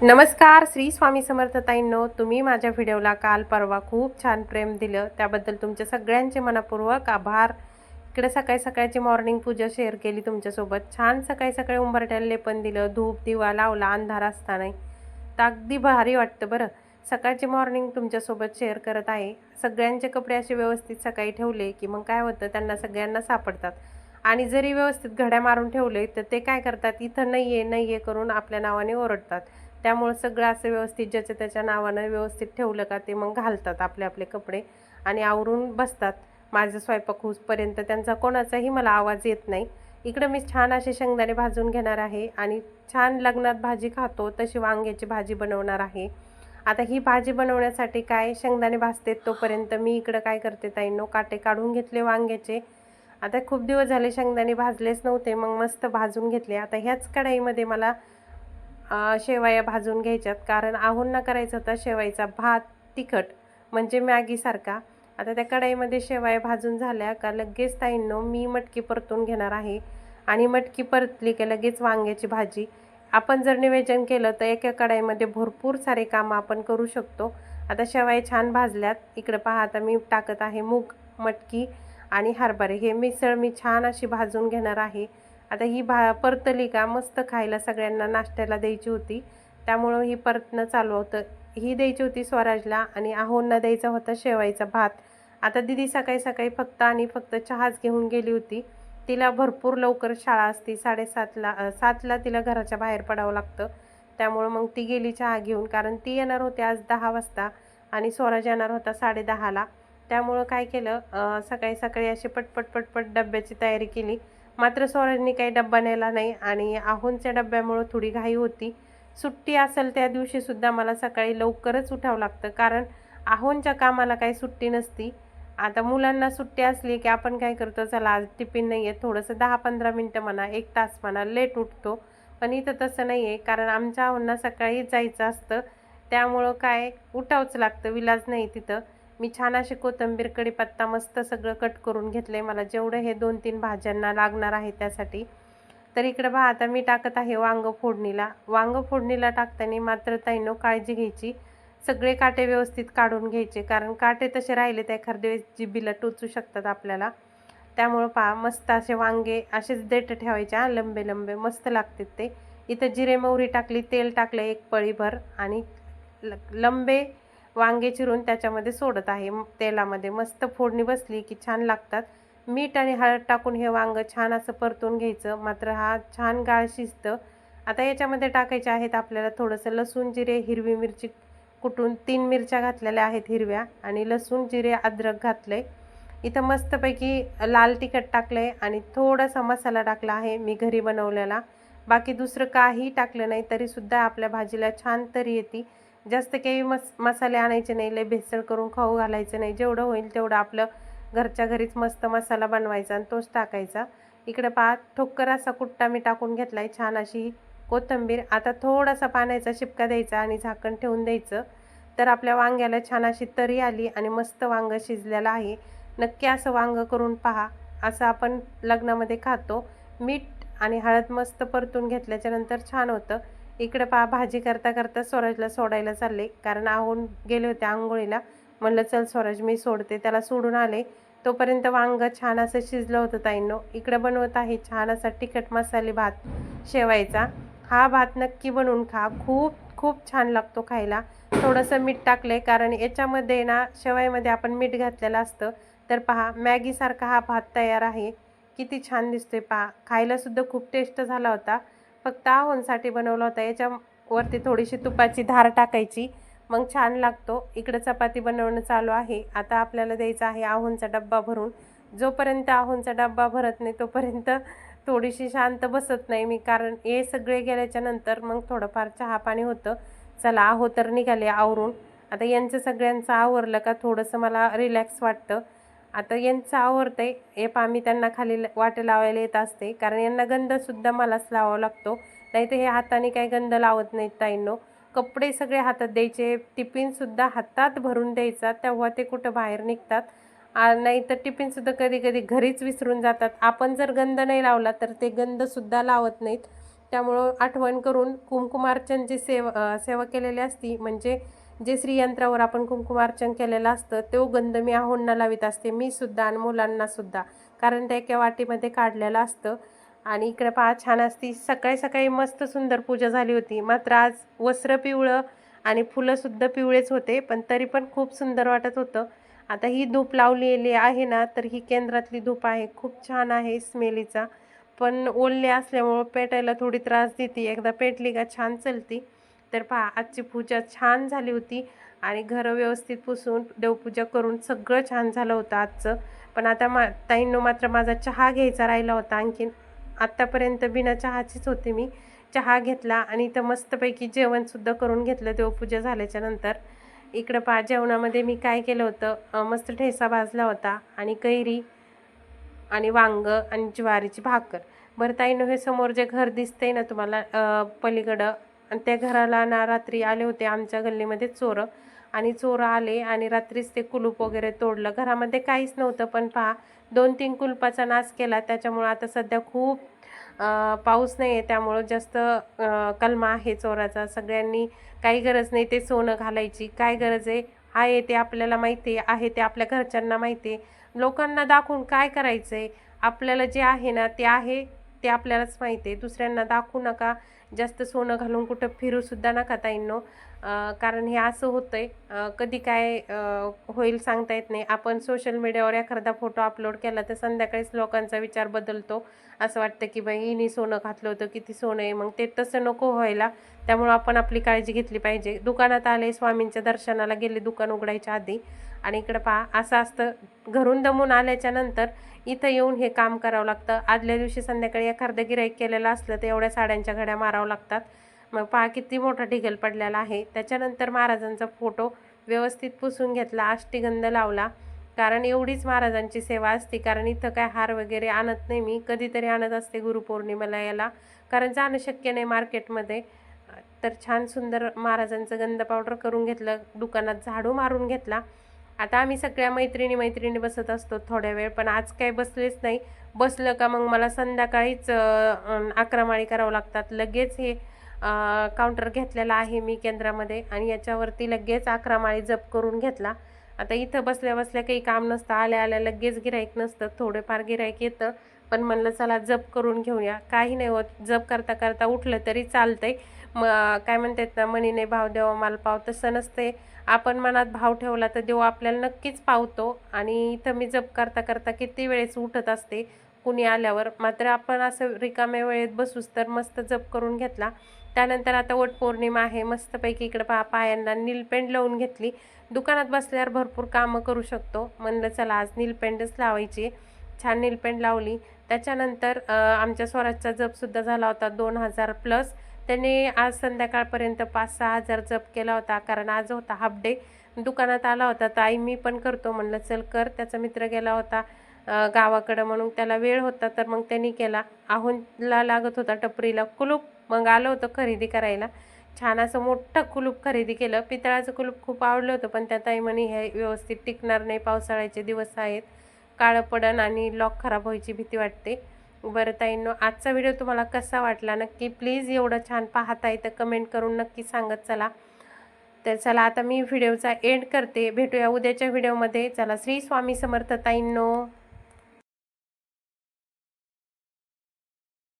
नमस्कार. श्री स्वामी समर्थ ताईंनो, तुम्ही माझ्या व्हिडिओला काल परवा खूप छान प्रेम दिलं त्याबद्दल तुमचे सगळ्यांचे मनपूर्वक आभार. इकडे सकाळी सकाळची मॉर्निंग पूजा शेअर केली तुमच्यासोबत. छान सकाळी सकाळी उंबरठ्याला लेपन दिलं, धूप दिवा लावला अंधार असताना. तर अगदी भारी वाटतं बरं. सकाळची मॉर्निंग तुमच्यासोबत शेअर करत आहे. सगळ्यांचे कपडे असे व्यवस्थित सकाळी ठेवले की मग काय होतं, त्यांना सगळ्यांना सापडतात. आणि जरी व्यवस्थित घड्या मारून ठेवले तर ते काय करतात, इथं नाही आहे करून आपल्या नावाने ओरडतात. त्यामुळे सगळं असं व्यवस्थित ज्याच्या त्याच्या नावानं व्यवस्थित ठेवलं का ते मग घालतात आपले आपले कपडे आणि आवरून बसतात. माझं स्वयंपाक होईपर्यंत त्यांचा कोणाचाही मला आवाज येत नाही. इकडं मी छान असे शेंगदाणे भाजून घेणार आहे आणि छान लग्नात भाजी खातो तशी वांग्याची भाजी बनवणार आहे. आता ही भाजी बनवण्यासाठी काय शेंगदाणे भाजते तोपर्यंत मी इकडं काय करते ताईंनो, काटे काढून घेतले वांग्याचे. आता खूप दिवस झाले शेंगदाणे भाजलेच नव्हते, मग मस्त भाजून घेतले. आता ह्याच कढईमध्ये मला शेवया भाजून घ्यायच्यात, कारण आहोंना करायचा होता शेवयाचा भात तिखट म्हणजे मॅगीसारखा. आता त्या कढईमध्ये शेवया भाजून झाल्या का लगेच ताईंनो मी मटकी परतून घेणार आहे आणि मटकी परतली की लगेच वांग्याची भाजी. आपण जर नियोजन केलं तर एका कढईमध्ये भरपूर सारे कामं आपण करू शकतो. आता शेवया छान भाजल्यात. इकडे पहा, आता मी टाकत आहे मूग, मटकी आणि हरभरे. हे मिसळ मी छान अशी भाजून घेणार आहे. आता ही परतली का मस्त खायला सगळ्यांना नाश्त्याला द्यायची होती, त्यामुळं ही परतणं चालू होतं. ही द्यायची होती स्वराजला आणि आहोंना द्यायचा होता शेवयाचा भात. आता दिदी सकाळी सकाळी फक्त चहाच घेऊन गेली होती. तिला भरपूर लवकर शाळा असते, 7:30ला 7ला तिला घराच्या बाहेर पडावं लागतं. त्यामुळं मग ती गेली चहा घेऊन, कारण ती येणार होती आज 10 वाजता आणि स्वराज येणार होता 10:30ला. त्यामुळं काय केलं, सकाळी सकाळी अशी पटपट पटपट डब्याची तयारी केली. मात्र स्वराजनी काही डब्बा नेला नाही आणि आहोंच्या डब्यामुळं थोडी घाई होती. सुट्टी असेल त्या दिवशीसुद्धा मला सकाळी लवकरच उठावं लागतं, कारण आहोंच्या कामाला काही सुट्टी नसती. आता मुलांना सुट्टी असली की आपण काय करतो, चला आज टिफिन नाही आहे, थोडंसं 10-15 मिनटं म्हणा 1 तास म्हणा लेट उठतो. पण इथं तसं नाही आहे, कारण आमच्या आहोंना सकाळीच जायचं असतं. त्यामुळं काय उठावंच लागतं, विलाज नाही तिथं. मी छान अशी कोथिंबीर, कढीपत्ता मस्त सगळं कट करून घेतलं आहे, मला जेवढं हे 2-3 भाज्यांना लागणार आहे त्यासाठी. तर इकडं पहा, आता मी टाकत आहे वांगं फोडणीला. वांगं फोडणीला टाकताना मात्र ताईंनो काळजी घ्यायची, सगळे काटे व्यवस्थित काढून घ्यायचे, कारण काटे तसे राहिले तर एखाद्या वेळेस जिभीला टोचू शकतात आपल्याला. त्यामुळं पहा मस्त असे वांगे असेच देठ ठेवायचे, लंबे लंबे मस्त लागतात ते. इथं जिरे मोहरी टाकली, तेल टाकलं 1 पळीभर आणि लंबे वांगे चिरून त्याच्यामध्ये सोडत आहे तेलामध्ये. मस्त फोडणी बसली की छान लागतात. मीठ आणि हळद टाकून हे वांगं छान असं परतून घ्यायचं, मात्र हा छान गाळ शिजतं. आता याच्यामध्ये टाकायचे आहेत आपल्याला थोडंसं लसूण, जिरे, हिरवी मिरची कुटून 3 मिरच्या घातलेल्या आहेत हिरव्या आणि लसूण, जिरे, अद्रक घातले. इथं मस्तपैकी लाल तिखट टाकलं आणि थोडासा मसाला टाकला आहे मी घरी बनवलेला. बाकी दुसरं काही टाकलं नाही तरीसुद्धा आपल्या भाजीला छान तरी येते. जास्त काही मसाले आणायचे नाही, लय भेसळ करून खाऊ घालायचं नाही. जेवढं होईल तेवढं आपलं घरच्या घरीच मस्त मसाला बनवायचा आणि तोच टाकायचा. इकडे पहा ठोकर असा कुट्टा मी टाकून घेतला आहे, छान अशी कोथिंबीर. आता थोडासा पाण्याचा शिपका द्यायचा आणि झाकण ठेवून द्यायचं, तर आपल्या वांग्याला छान अशी तरी आली आणि मस्त वांगं शिजलेलं आहे. नक्की असं वांगं करून पहा, असं आपण लग्नामध्ये खातो. मीठ आणि हळद मस्त परतून घेतल्याच्यानंतर छान होतं. इकडे पहा भाजी करता करता स्वराजला सोडायला चालले, कारण आहोन गेले होते आंघोळीला. म्हणलं चल स्वराज मी सोडते, त्याला सोडून आले. तोपर्यंत वांगं छान असं शिजलं होतं ताईंनो. इकडं बनवत आहे छान असा तिखट मसाले भात शेवायचा. हा भात नक्की बनवून खा, खूप खूप छान लागतो खायला. थोडंसं मीठ टाकलं कारण याच्यामध्ये ना शेवयामध्ये आपण मीठ घातलेलं असतं. तर पहा मॅगीसारखा हा भात तयार आहे. किती छान दिसतोय पहा, खायलासुद्धा खूप टेस्ट झाला होता. फक्त आहोंसाठी बनवला होता. याच्यावरती थोडीशी तुपाची धार टाकायची, मग छान लागतो. इकडं चपाती बनवणं चालू आहे. आता आपल्याला द्यायचा आहे आहोंचा डब्बा भरून. जोपर्यंत आहोंचा डब्बा भरत नाही तोपर्यंत थोडीशी शांत बसत नाही मी, कारण हे सगळे गेल्याच्या नंतर मग थोडंफार चहा पाणी होतं. चला आहो तर निघाले आवरून. आता यांचं सगळ्यांचं आवरलं का थोडंसं मला रिलॅक्स वाटतं. आता यांचं आवरतंय, हे पहा मी त्यांना खाली वाटं लावायला येत असते, कारण यांना गंधसुद्धा मलाच लावावा लागतो. नाही तर हे हाताने काही गंध लावत नाहीत ताईंनो. कपडे सगळे हातात द्यायचे, टिफिनसुद्धा हातात भरून द्यायचा, तेव्हा ते कुठं बाहेर निघतात. नाही तर टिफिनसुद्धा कधी कधी घरीच विसरून जातात. आपण जर गंध नाही लावला तर ते गंधसुद्धा लावत नाहीत. त्यामुळं आठवण करून कुंकुमार्चनची सेवा केलेली असती, म्हणजे जे श्रीयंत्रावर आपण कुंकुमार्चन केलेलं असतं तो गंध मी आहोंना लावित असते, मी सुद्धा आणि मुलांनासुद्धा, कारण ते एका वाटीमध्ये काढलेलं असतं. आणि इकडे पहा छान असती. सकाळी सकाळी मस्त सुंदर पूजा झाली होती. मात्र आज वस्त्र पिवळं आणि फुलंसुद्धा पिवळेच होते, पण तरी पण खूप सुंदर वाटत होतं. आता ही धूप लावलेली आहे ना, तर ही केंद्रातली धूप आहे, खूप छान आहे स्मेलीचा, पण ओल्ली असल्यामुळं पेटायला थोडी त्रास देते. एकदा पेटली का छान चलती. तर पहा आजची पूजा छान झाली होती आणि घरं व्यवस्थित पुसून देवपूजा करून सगळं छान झालं होतं आजचं. पण आता ताईंनो मात्र माझा चहा घ्यायचा राहिला होता आणखीन. आत्तापर्यंत बिना चहाचीच होते मी. चहा घेतला आणि इथं मस्तपैकी जेवणसुद्धा करून घेतलं देवपूजा झाल्याच्या नंतर. इकडं पहा जेवणामध्ये मी काय केलं होतं, मस्त ठेचा भाजला होता आणि कैरी आणि वांगं आणि ज्वारीची भाकर. बरं ताईंनो, हे समोर जे घर दिसतंय ना तुम्हाला पलीकडं, आणि त्या घराला ना रात्री आले होते आमच्या गल्लीमध्ये चोरं, आणि चोरं आले आणि रात्रीच ते कुलूप वगैरे तोडलं. घरामध्ये काहीच नव्हतं, पण पहा 2-3 कुलपाचा नाश केला. त्याच्यामुळं आता सध्या खूप पाऊस नाही आहे, त्यामुळं जास्त कलमा आहे चोराचा. सगळ्यांनी काही गरज नाही ते सोनं घालायची, काय गरज आहे. आहे ते आपल्याला माहिती आहे ते आपल्या घरच्यांना माहिती आहे. लोकांना दाखवून काय करायचं आहे. आपल्याला जे आहे ना ते आहे, ते आपल्यालाच माहिती आहे. दुसऱ्यांना दाखवू नका. जास्त सोनं घालून कुठं फिरूसुद्धा नका ताईंनो, कारण हे असं होतं आहे, कधी काय होईल सांगता येत नाही. आपण सोशल मीडियावर एखादा फोटो अपलोड केला तर संध्याकाळीच लोकांचा विचार बदलतो. असं वाटतं की बाई हिने सोनं घातलं होतं, किती सोनं आहे. मग ते तसं नको व्हायला, त्यामुळं आपण आपली काळजी घेतली पाहिजे. दुकानात आले, स्वामींच्या दर्शनाला गेले दुकान उघडायच्या आधी, आणि इकडं पहा असं असतं, घरून दमून आल्याच्या नंतर इथं येऊन हे काम करावं लागतं. आदल्या दिवशी संध्याकाळी एखादं गिऱ्हाईक केलेलं असलं तर एवढ्या साड्यांच्या घड्या मारावं लागतात. मग पहा किती मोठा ढिगल पडलेला आहे. त्याच्यानंतर महाराजांचा फोटो व्यवस्थित पुसून घेतला, अष्टगंध लावला, कारण एवढीच महाराजांची सेवा असते. कारण इथं काय हार वगैरे आणत नाही मी, कधीतरी आणत असते गुरुपौर्णिमेला याला, कारण जाणं शक्य नाही मार्केटमध्ये. तर छान सुंदर महाराजांचं गंध पावडर करून घेतलं, दुकानात झाडू मारून घेतला. आता आम्ही सगळ्या मैत्रिणी बसत असतो थोड्या वेळ, पण आज काही बसलेच नाही. बसलं का मग मला संध्याकाळीच 11 माळी करावं लागतात. लगेच हे काउंटर घेतलेला आहे मी केंद्रामध्ये, आणि याच्यावरती लगेच 11 माळी जप करून घेतला. आता इथं बसल्या बसल्या काही काम नसतं, आल्या आल्या लगेच गिऱ्हाईक नसतं, थोडेफार गिऱ्हाईक येतं, पण म्हणलं चला जप करून घेऊया. काही नाही होत, जप करता करता उठलं तरी चालतंय. काय म्हणतात ना, मनीने भाव देवा माल पाव, तसं नसते. आपण मनात भाव ठेवला तर देव आपल्याला नक्कीच पावतो. आणि इथं मी जप करता करता किती वेळेस उठत असते कुणी आल्यावर, मात्र आपण असं रिकाम्या वेळेत बसूच तर मस्त जप करून घेतला. त्यानंतर आता वटपौर्णिमा आहे, मस्तपैकी इकडं पायांना नीलपेंड लावून घेतली. दुकानात बसल्यावर भरपूर कामं करू शकतो, म्हणलं चला आज नीलपेंडच लावायची. छान नीलपेंड लावली. त्याच्यानंतर आमच्या स्वराजचा जपसुद्धा झाला होता 2000+. त्याने आज संध्याकाळपर्यंत 5-6 हजार जप केला होता, कारण आज होता हाफ डे. दुकानात आला होता तर आई मी पण करतो म्हणलं चल कर. त्याचा मित्र गेला होता गावाकडं, म्हणून त्याला वेळ होता तर मग त्यांनी केला. आहोंला लागत होता टपरीला कुलूप, मग आलं होतं खरेदी करायला. छान असं मोठं कुलूप खरेदी केलं. पितळाचं कुलूप खूप आवडलं होतं, पण त्या ताई म्हणे हे व्यवस्थित टिकणार नाही, पावसाळ्याचे दिवस आहेत, काळं पडन आणि लॉक खराब व्हायची भीती वाटते. बरं ताईंनो, आजचा व्हिडिओ तुम्हाला कसा वाटला नक्की प्लीज, एवढं छान पाहताय तर कमेंट करून नक्की सांगत चला. तर चला आता मी व्हिडिओचा एंड करते, भेटूया उद्याच्या व्हिडिओमध्ये. चला, श्री स्वामी समर्थ ताईंनो.